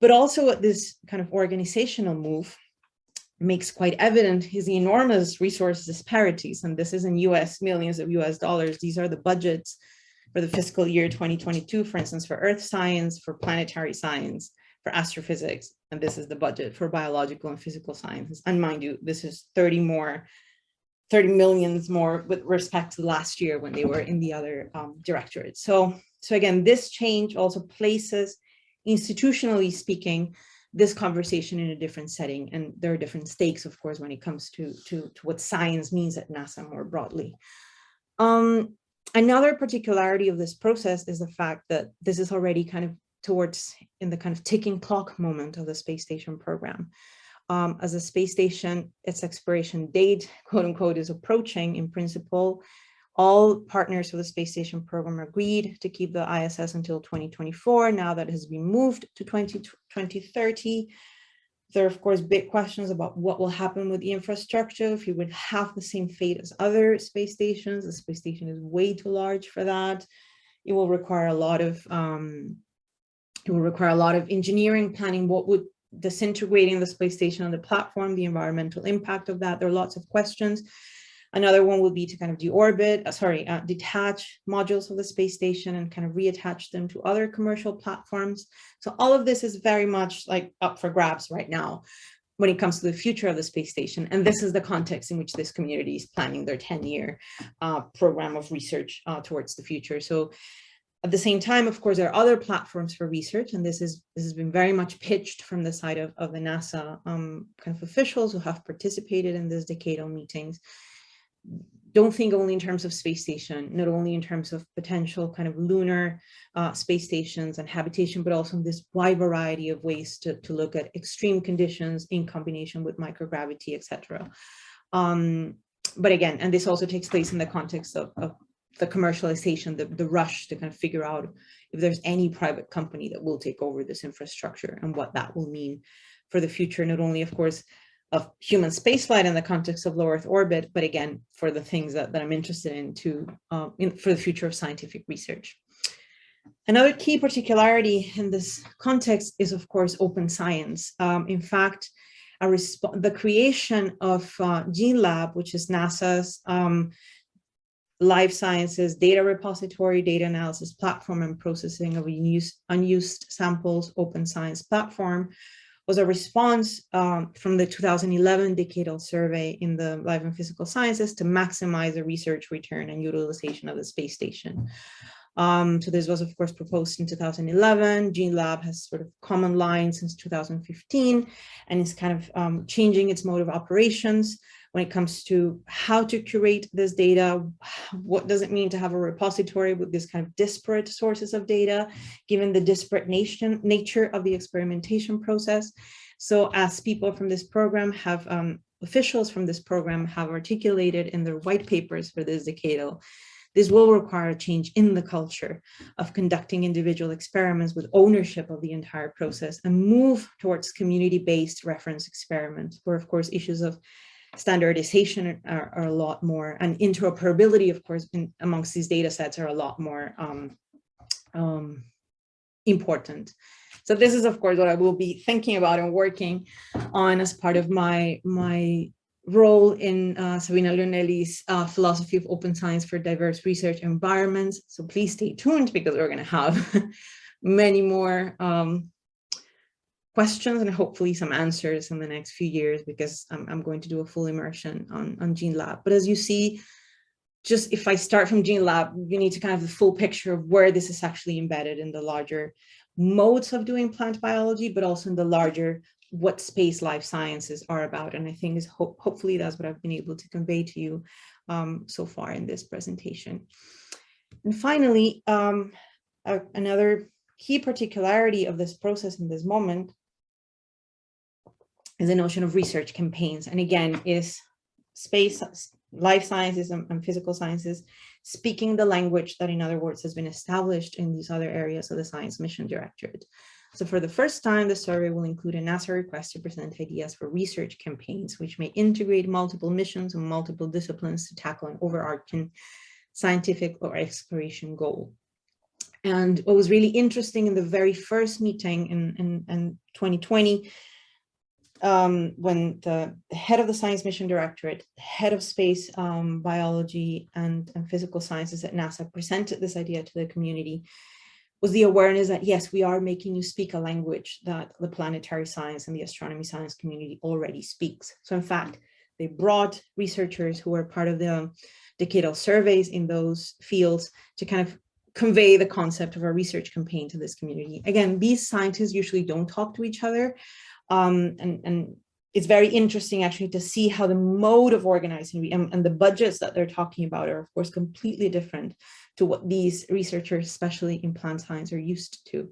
But also what this kind of organizational move makes quite evident is the enormous resource disparities. And this is in millions of US dollars. These are the budgets for the fiscal year 2022, for instance, for earth science, for planetary science, for astrophysics. And this is the budget for biological and physical sciences. And mind you, this is 30 millions more with respect to last year when they were in the other directorates. So again, this change also places, institutionally speaking, this conversation in a different setting. And there are different stakes, of course, when it comes to what science means at NASA more broadly. Another particularity of this process is the fact that this is already kind of in the kind of ticking clock moment of the space station program. As a space station, its expiration date, quote unquote, is approaching. In principle, all partners for the space station program agreed to keep the ISS until 2024. Now that has been moved to 2030. There are, of course, big questions about what will happen with the infrastructure, if you would have the same fate as other space stations. The space station is way too large for that. It will require a lot of engineering planning. What would disintegrating the space station on the platform, the environmental impact of that? There are lots of questions. Another one would be to kind of detach modules of the space station and kind of reattach them to other commercial platforms. So all of this is very much like up for grabs right now when it comes to the future of the space station. And this is the context in which this community is planning their 10-year program of research towards the future. So at the same time, of course, there are other platforms for research, and this has been very much pitched from the side of the NASA kind of officials who have participated in these decadal meetings. Don't think only in terms of space station, not only in terms of potential kind of lunar space stations and habitation, but also in this wide variety of ways to look at extreme conditions in combination with microgravity, etc. But again, and this also takes place in the context of the commercialization, the rush to kind of figure out if there's any private company that will take over this infrastructure and what that will mean for the future, not only, of course, of human spaceflight in the context of low Earth orbit, but again, for the things that I'm interested in for the future of scientific research. Another key particularity in this context is, of course, open science. In fact, the creation of GeneLab, which is NASA's life sciences data repository, data analysis platform, and processing of unused samples open science platform, was a response from the 2011 Decadal Survey in the life and physical sciences to maximize the research return and utilization of the space station. So this was, of course, proposed in 2011. GeneLab has sort of common line since 2015, and is kind of changing its mode of operations when it comes to how to curate this data. What does it mean to have a repository with this kind of disparate sources of data, given the disparate nature of the experimentation process? So as people from this program have, officials from this program have articulated in their white papers for this decadal, this will require a change in the culture of conducting individual experiments with ownership of the entire process, and move towards community-based reference experiments, where, of course, issues of standardization are a lot more, and interoperability, of course, amongst these data sets are a lot more important. So this is, of course, what I will be thinking about and working on as part of my role in Sabina Lunelli's philosophy of open science for diverse research environments. So please stay tuned, because we're going to have many more questions and hopefully some answers in the next few years, because I'm going to do a full immersion on GeneLab. But as you see, just if I start from GeneLab, you need to kind of have the full picture of where this is actually embedded in the larger modes of doing plant biology, but also in the larger what space life sciences are about. And I think is hopefully that's what I've been able to convey to you so far in this presentation. And finally, another key particularity of this process in this moment is the notion of research campaigns. And again, is space, life sciences and physical sciences speaking the language that, in other words, has been established in these other areas of the Science Mission Directorate. So for the first time, the survey will include a NASA request to present ideas for research campaigns, which may integrate multiple missions and multiple disciplines to tackle an overarching scientific or exploration goal. And what was really interesting in the very first meeting in 2020, when the head of the Science Mission Directorate, head of space biology and physical sciences at NASA presented this idea to the community, was the awareness that, yes, we are making you speak a language that the planetary science and the astronomy science community already speaks. So in fact, they brought researchers who were part of the decadal surveys in those fields to kind of convey the concept of a research campaign to this community. Again, these scientists usually don't talk to each other. And it's very interesting actually to see how the mode of organizing and the budgets that they're talking about are, of course, completely different to what these researchers, especially in plant science, are used to.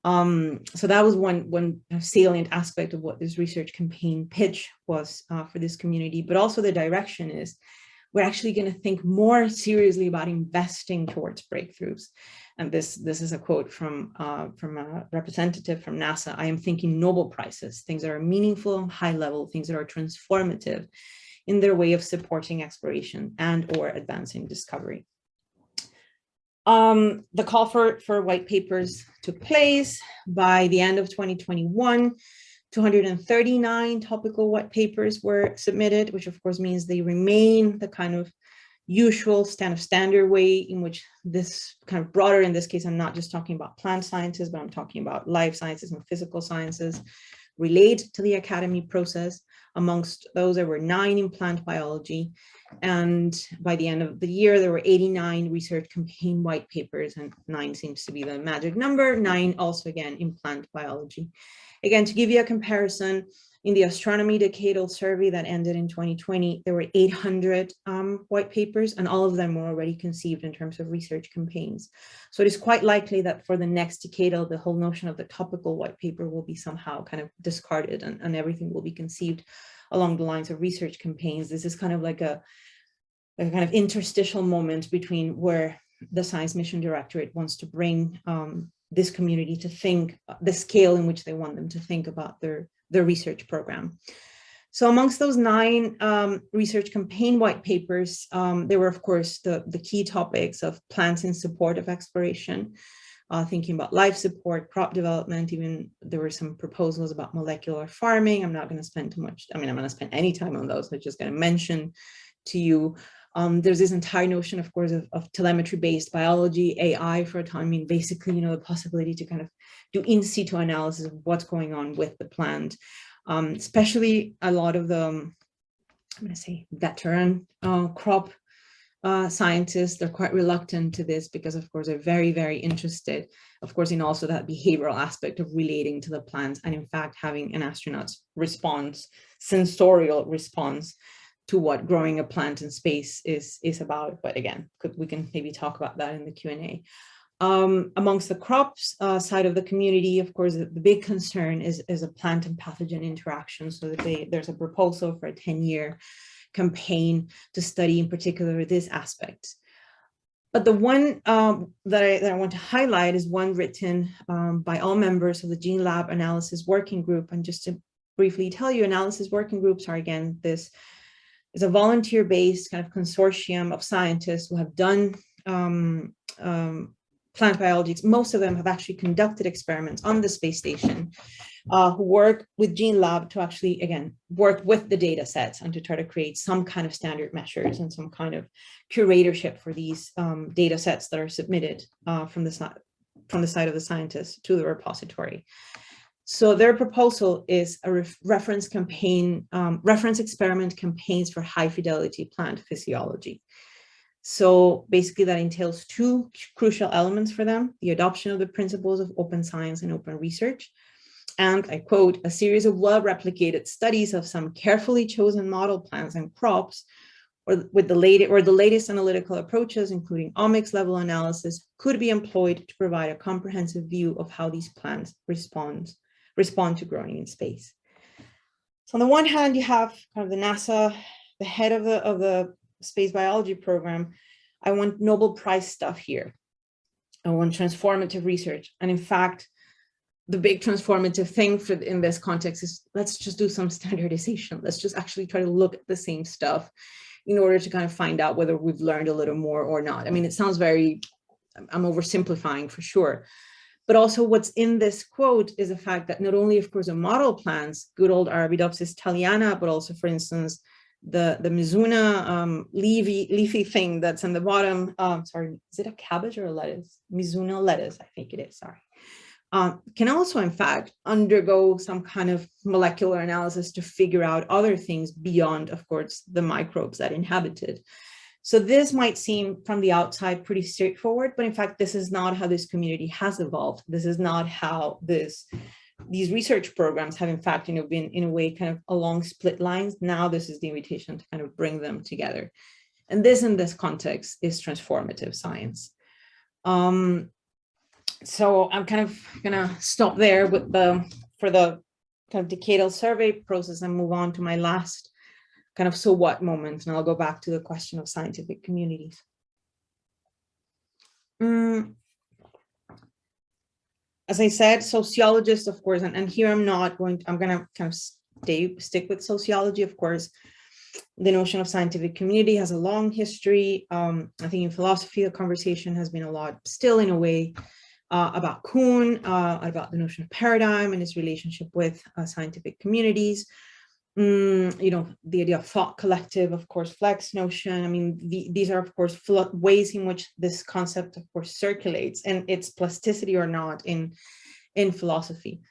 So that was one salient aspect of what this research campaign pitch was for this community. But also the direction is, we're actually going to think more seriously about investing towards breakthroughs. And this is a quote from a representative from NASA. I am thinking Nobel Prizes, things that are meaningful, high level, things that are transformative in their way of supporting exploration and or advancing discovery. The call for white papers took place by the end of 2021. 239 topical white papers were submitted, which of course means they remain the kind of usual standard way in which this kind of broader, in this case, I'm not just talking about plant sciences, but I'm talking about life sciences and physical sciences, relate to the academy process. Amongst those, there were 9 in plant biology. And by the end of the year, there were 89 research campaign white papers, and 9 seems to be the magic number, 9 also again in plant biology. Again, to give you a comparison, in the astronomy decadal survey that ended in 2020, there were 800 white papers, and all of them were already conceived in terms of research campaigns. So it is quite likely that for the next decadal, the whole notion of the topical white paper will be somehow kind of discarded, and everything will be conceived along the lines of research campaigns. This is kind of like a kind of interstitial moment between where the Science Mission Directorate wants to bring this community to think the scale in which they want them to think about their research program. So amongst those 9 research campaign white papers, there were, of course, the key topics of plants in support of exploration, thinking about life support, crop development. Even there were some proposals about molecular farming. I'm not going to spend too much, I'm going to spend any time on those. I'm just going to mention to you. There's this entire notion, of course, of telemetry-based biology, AI for autonomy, basically, the possibility to kind of do in situ analysis of what's going on with the plant. Especially a lot of the, I'm going to say, veteran crop scientists, they're quite reluctant to this because, of course, they're very, very interested, of course, in also that behavioral aspect of relating to the plants and, in fact, having an astronaut's response, sensorial response to what growing a plant in space is about. But again, we can maybe talk about that in the Q&A. Amongst the crops side of the community, of course, the big concern is a plant and pathogen interaction. So that there's a proposal for a 10-year campaign to study in particular this aspect. But the one that I want to highlight is one written by all members of the Gene Lab Analysis Working Group. And just to briefly tell you, analysis working groups are, again, this is a volunteer-based kind of consortium of scientists who have done plant biology. Most of them have actually conducted experiments on the space station, who work with Gene Lab to actually, again, work with the data sets and to try to create some kind of standard measures and some kind of curatorship for these data sets that are submitted from the side of the scientists to the repository. So their proposal is a reference experiment campaigns for high fidelity plant physiology. So basically that entails two crucial elements for them: the adoption of the principles of open science and open research, and, I quote, a series of well-replicated studies of some carefully chosen model plants and crops, or the latest analytical approaches, including omics level analysis, could be employed to provide a comprehensive view of how these plants respond to growing in space. So on the one hand, you have kind of the NASA, the head of the space biology program. I want Nobel Prize stuff here. I want transformative research. And in fact, the big transformative thing in this context is, let's just do some standardization. Let's just actually try to look at the same stuff in order to kind of find out whether we've learned a little more or not. I mean, it sounds very, I'm oversimplifying for sure. But also what's in this quote is the fact that not only, of course, the model plants, good old Arabidopsis thaliana, but also, for instance, the Mizuna leafy thing that's in the bottom. Sorry, is it a cabbage or a lettuce? Mizuna lettuce, I think it is, sorry. Can also, in fact, undergo some kind of molecular analysis to figure out other things beyond, of course, the microbes that inhabit it. So this might seem from the outside pretty straightforward, but in fact, this is not how this community has evolved. This is not how these research programs have, in fact, been in a way kind of along split lines. Now this is the invitation to kind of bring them together. And this, in this context, is transformative science. So I'm kind of gonna stop there with for the kind of decadal survey process and move on to my last kind of so what moment, and I'll go back to the question of scientific communities. As I said, sociologists, of course, and here I'm gonna kind of stick with sociology, of course. The notion of scientific community has a long history. I think in philosophy, the conversation has been a lot still in a way about Kuhn, about the notion of paradigm and its relationship with scientific communities. The idea of thought collective, of course, flex notion. I mean, these are, of course, ways in which this concept, of course, circulates, and its plasticity or not in philosophy.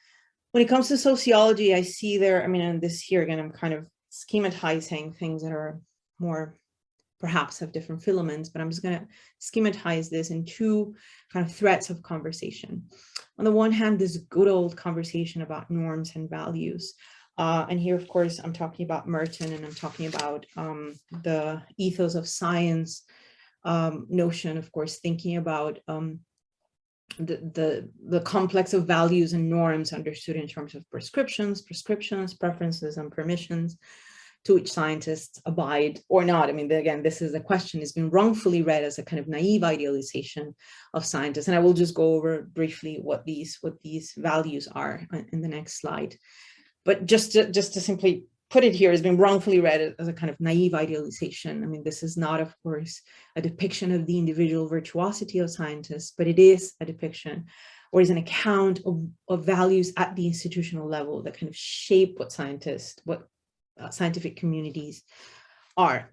When it comes to sociology, I see there, I mean, and this here again, I'm kind of schematizing things that are more, perhaps have different filaments, but I'm just going to schematize this in two kind of threads of conversation. On the one hand, this good old conversation about norms and values. And here, of course, I'm talking about Merton, and I'm talking about the ethos of science notion, of course, thinking about the complex of values and norms understood in terms of prescriptions, preferences, and permissions to which scientists abide or not. I mean, again, this is a question that's been wrongfully read as a kind of naive idealization of scientists. And I will just go over briefly what these values are in the next slide. But just to simply put it here, has been wrongfully read as a kind of naive idealization. I mean, this is not, of course, a depiction of the individual virtuosity of scientists, but it is a depiction or is an account of values at the institutional level that kind of shape what scientific communities are.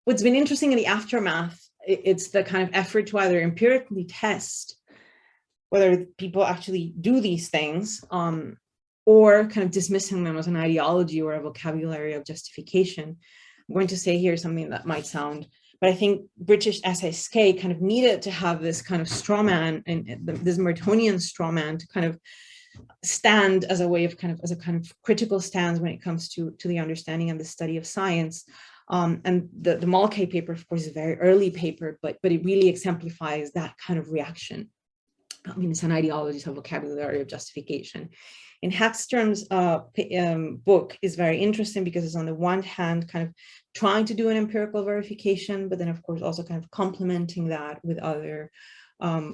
What's been interesting in the aftermath, it's the kind of effort to either empirically test whether people actually do these things, or kind of dismissing them as an ideology or a vocabulary of justification. I'm going to say here something that might sound, but I think British SSK kind of needed to have this kind of straw man and this Mertonian straw man to kind of stand as a way of as a kind of critical stance when it comes to the understanding and the study of science. And the Mulcahy paper, of course, is a very early paper, but it really exemplifies that kind of reaction. I mean, it's an ideology, it's a vocabulary of justification. In Hagström's book is very interesting because it's on the one hand kind of trying to do an empirical verification, but then of course also kind of complementing that with other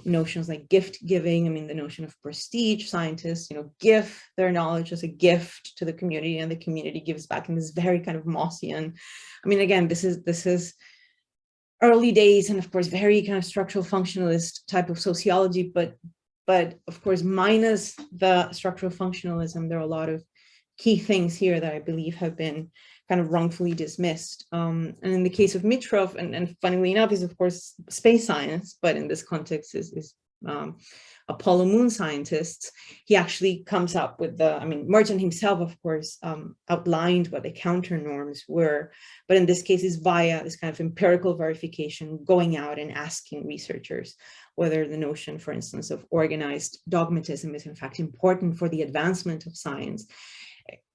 notions like gift giving. I mean, the notion of prestige, scientists, give their knowledge as a gift to the community, and the community gives back in this very kind of Mossian. I mean, again, this is early days and of course very kind of structural functionalist type of sociology, but of course minus the structural functionalism, there are a lot of key things here that I believe have been kind of wrongfully dismissed. And in the case of Mitrov, and funnily enough, is of course space science, but in this context is Apollo moon scientists. He actually comes up with Merton himself, of course, outlined what the counter norms were, but in this case is via this kind of empirical verification, going out and asking researchers whether the notion, for instance, of organized dogmatism is in fact important for the advancement of science,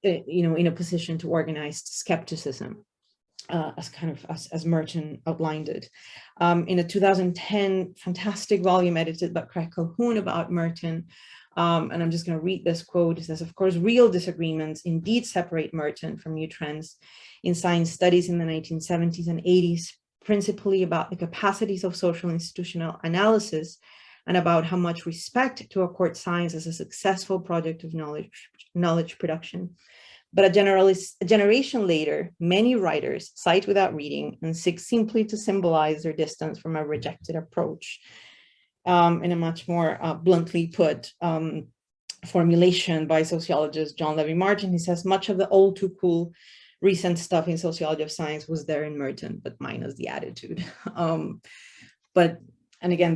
in opposition to organized skepticism. As Merton outlined it. In a 2010 fantastic volume edited by Craig Calhoun about Merton, and I'm just going to read this quote. It says, of course, real disagreements indeed separate Merton from new trends in science studies in the 1970s and 80s, principally about the capacities of social institutional analysis and about how much respect to accord science as a successful project of knowledge production. But a generation later, many writers cite without reading and seek simply to symbolize their distance from a rejected approach. In a much more bluntly put formulation by sociologist John Levy Martin, he says, much of the old too cool recent stuff in sociology of science was there in Merton, but minus the attitude. And again,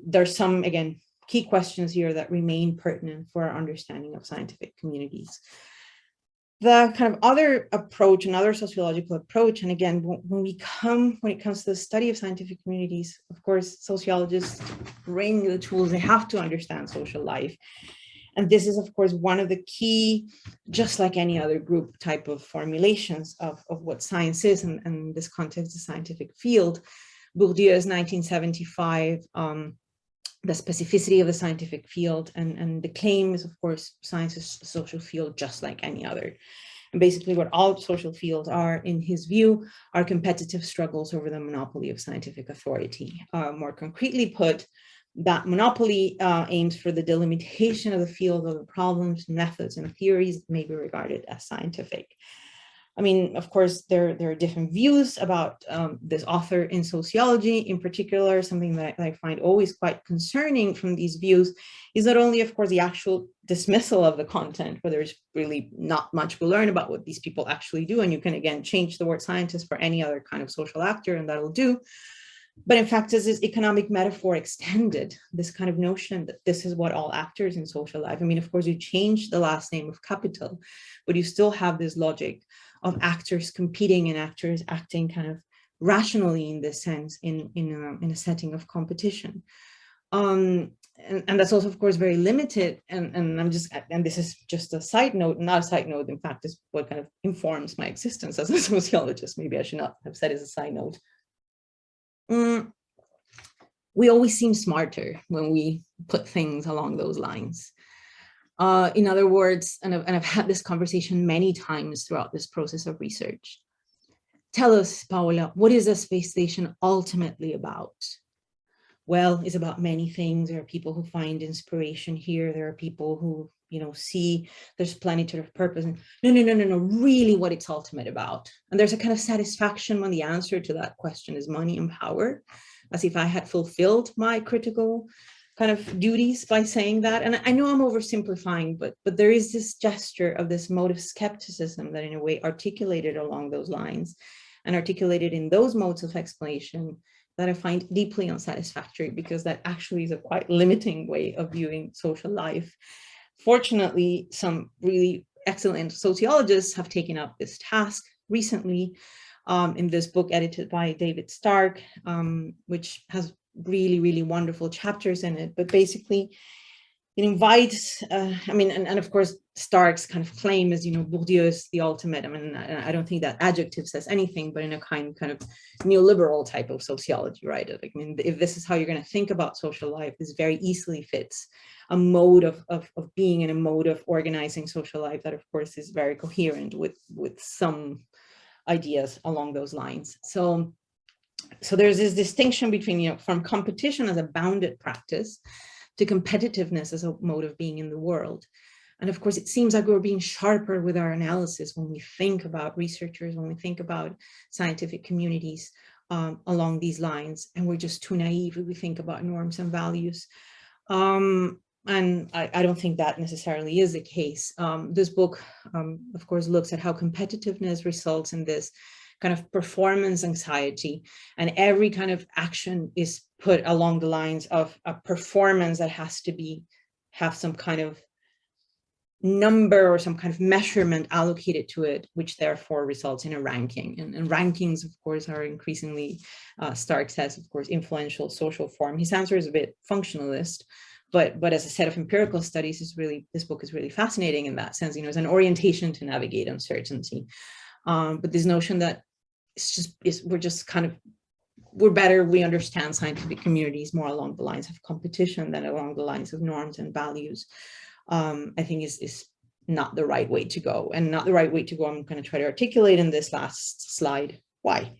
there's some, again, key questions here that remain pertinent for our understanding of scientific communities. The kind of other approach, another sociological approach, and again, when it comes to the study of scientific communities, of course, sociologists bring the tools they have to understand social life. And this is, of course, one of the key, just like any other group type of formulations of what science is, and in this context, the scientific field. Bourdieu's 1975, the specificity of the scientific field, and the claim is, of course, science is a social field just like any other. And basically what all social fields are, in his view, are competitive struggles over the monopoly of scientific authority. More concretely put, that monopoly aims for the delimitation of the field of the problems, methods, and theories that may be regarded as scientific. I mean, of course, there are different views about this author in sociology. In particular, something that I find always quite concerning from these views is not only, of course, the actual dismissal of the content, where there's really not much to learn about what these people actually do. And you can, again, change the word scientist for any other kind of social actor, and that'll do. But in fact, is this economic metaphor extended, this kind of notion that this is what all actors in social life. I mean, of course, you change the last name of capital, but you still have this logic of actors competing and actors acting kind of rationally in this sense in a setting of competition. And that's also, of course, very limited. And this is just a side note, not a side note, in fact, is what kind of informs my existence as a sociologist. Maybe I should not have said as a side note. We always seem smarter when we put things along those lines. In other words, and I've had this conversation many times throughout this process of research. Tell us, Paola, what is a space station ultimately about? Well, it's about many things. There are people who find inspiration here. There are people who, see there's plenary purpose. And no, really what it's ultimate about. And there's a kind of satisfaction when the answer to that question is money and power, as if I had fulfilled my critical kind of duties by saying that. And I know I'm oversimplifying, but there is this gesture of this mode of skepticism that in a way articulated along those lines and articulated in those modes of explanation that I find deeply unsatisfactory, because that actually is a quite limiting way of viewing social life. Fortunately, some really excellent sociologists have taken up this task recently in this book edited by David Stark, which has really wonderful chapters in it. But basically, it invites, and of course, Stark's kind of claim is, Bourdieu is the ultimate. I mean, I don't think that adjective says anything, but in a kind of neoliberal type of sociology, right? I mean, if this is how you're going to think about social life, this very easily fits a mode of being and a mode of organizing social life that, of course, is very coherent with some ideas along those lines. So there's this distinction between, from competition as a bounded practice to competitiveness as a mode of being in the world. And of course, it seems like we're being sharper with our analysis when we think about researchers, when we think about scientific communities along these lines, and we're just too naive when we think about norms and values. And I don't think that necessarily is the case. This book, of course, looks at how competitiveness results in this kind of performance anxiety, and every kind of action is put along the lines of a performance that has to have some kind of number or some kind of measurement allocated to it, which therefore results in a ranking. And rankings, of course, are increasingly, Stark says, of course, influential social form. His answer is a bit functionalist, but as a set of empirical studies, this book is really fascinating in that sense. It's an orientation to navigate uncertainty. But this notion that we're better, we understand scientific communities more along the lines of competition than along the lines of norms and values, I think is not the right way to go. And not the right way to go, I'm going to try to articulate in this last slide why.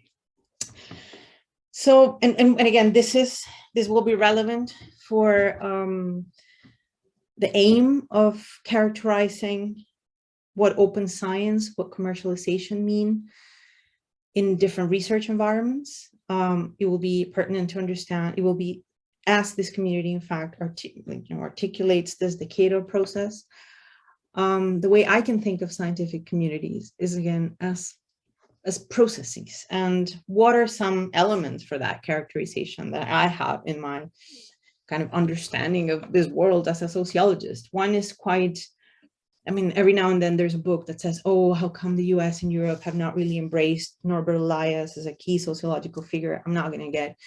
So, and again, this will be relevant for the aim of characterizing what open science, what commercialization mean in different research environments. It will be pertinent to understand, it will be as this community, in fact, articulates this decadal process. The way I can think of scientific communities is, again, as processes. And what are some elements for that characterization that I have in my kind of understanding of this world as a sociologist? One is every now and then there's a book that says, oh, how come the US and Europe have not really embraced Norbert Elias as a key sociological figure? I'm not going to get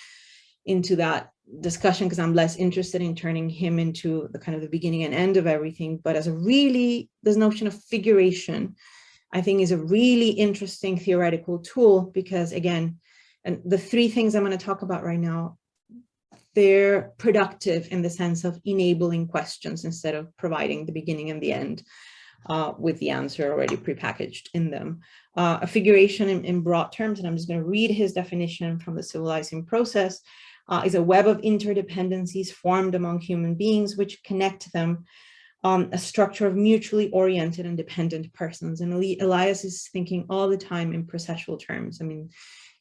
into that discussion because I'm less interested in turning him into the kind of the beginning and end of everything. But this notion of figuration, I think, is a really interesting theoretical tool, because again, and the three things I'm going to talk about right now, they're productive in the sense of enabling questions instead of providing the beginning and the end with the answer already prepackaged in them. A figuration in broad terms, and I'm just going to read his definition from the civilizing process, is a web of interdependencies formed among human beings which connect them, a structure of mutually oriented and dependent persons. And Elias is thinking all the time in processual terms. I mean,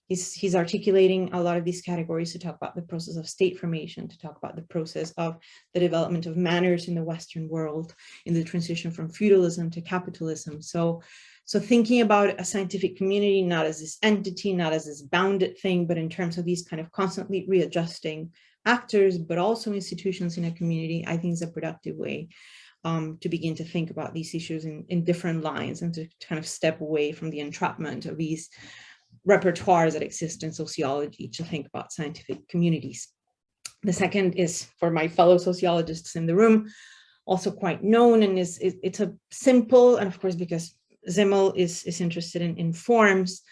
he's articulating a lot of these categories to talk about the process of state formation, to talk about the process of the development of manners in the Western world, in the transition from feudalism to capitalism. So thinking about a scientific community, not as this entity, not as this bounded thing, but in terms of these kind of constantly readjusting actors, but also institutions in a community, I think is a productive way to begin to think about these issues in different lines, and to kind of step away from the entrapment of these repertoires that exist in sociology to think about scientific communities. The second is, for my fellow sociologists in the room, also quite known, and it's a simple, and of course, because Sowell is interested in forms,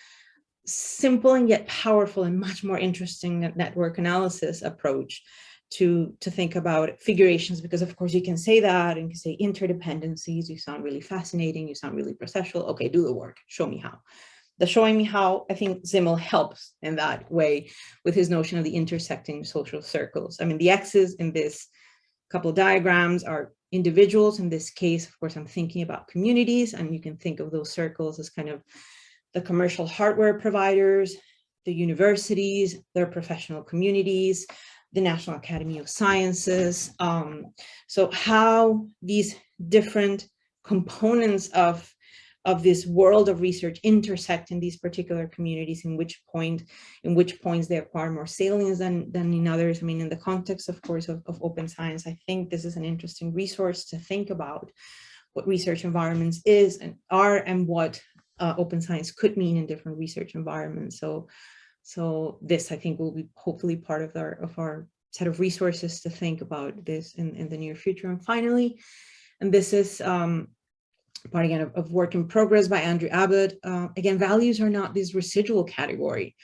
simple and yet powerful and much more interesting network analysis approach to think about figurations, because of course you can say that and you can say interdependencies, you sound really fascinating, you sound really processual. Okay, do the work, show me how. The showing me how, I think Sowell helps in that way with his notion of the intersecting social circles. I mean, the X's in this couple of diagrams are individuals. In this case, of course, I'm thinking about communities, and you can think of those circles as kind of the commercial hardware providers, the universities, their professional communities, the National Academy of Sciences. So how these different components of this world of research intersect in these particular communities, in which points they acquire more salience than in others. I mean, in the context, of course, of open science, I think this is an interesting resource to think about what research environments are and what open science could mean in different research environments. So this, I think, will be hopefully part of our set of resources to think about this in the near future. And finally, and this is part again of work in progress by Andrew Abbott. Again, values are not this residual category.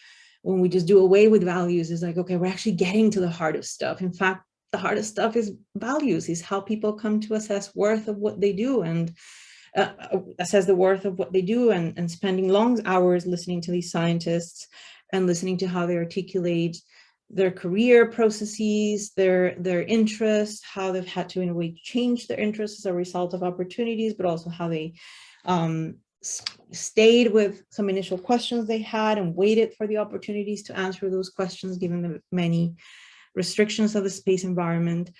When we just do away with values, it's like, okay, we're actually getting to the heart of stuff. In fact, the heart of stuff is values, is how people come to assess worth of what they do, and assess the worth of what they do, and spending long hours listening to these scientists and listening to how they articulate their career processes, their interests, how they've had to in a way change their interests as a result of opportunities, but also how they stayed with some initial questions they had and waited for the opportunities to answer those questions given the many restrictions of the space environment.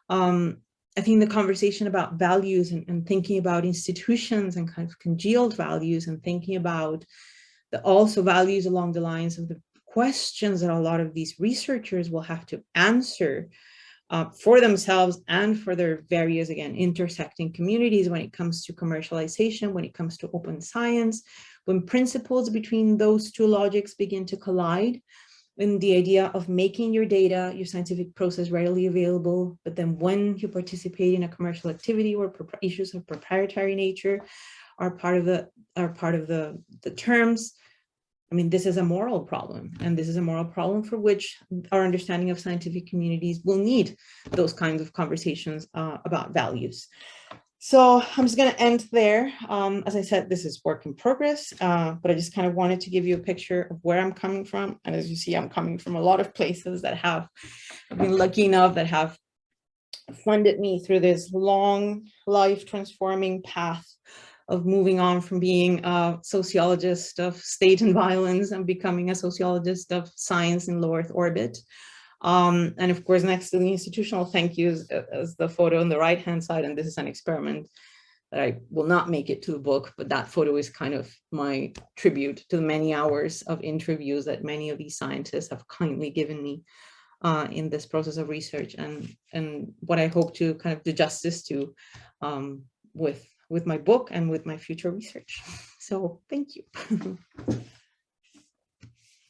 I think the conversation about values and thinking about institutions and kind of congealed values, and thinking about also values along the lines of the questions that a lot of these researchers will have to answer for themselves and for their various, again, intersecting communities when it comes to commercialization, when it comes to open science, when principles between those two logics begin to collide, in the idea of making your data, your scientific process readily available, but then when you participate in a commercial activity where issues of proprietary nature are part of the terms. I mean, this is a moral problem, and this is a moral problem for which our understanding of scientific communities will need those kinds of conversations about values. So I'm just going to end there. As I said, this is work in progress, but I just kind of wanted to give you a picture of where I'm coming from. And as you see, I'm coming from a lot of places that I've been lucky enough that have funded me through this long life transforming path of moving on from being a sociologist of state and violence and becoming a sociologist of science in low Earth orbit. And of course, next to the institutional thank yous as the photo on the right-hand side, and this is an experiment that I will not make it to the book, but that photo is kind of my tribute to the many hours of interviews that many of these scientists have kindly given me in this process of research, and what I hope to kind of do justice to with my book and with my future research. So thank you.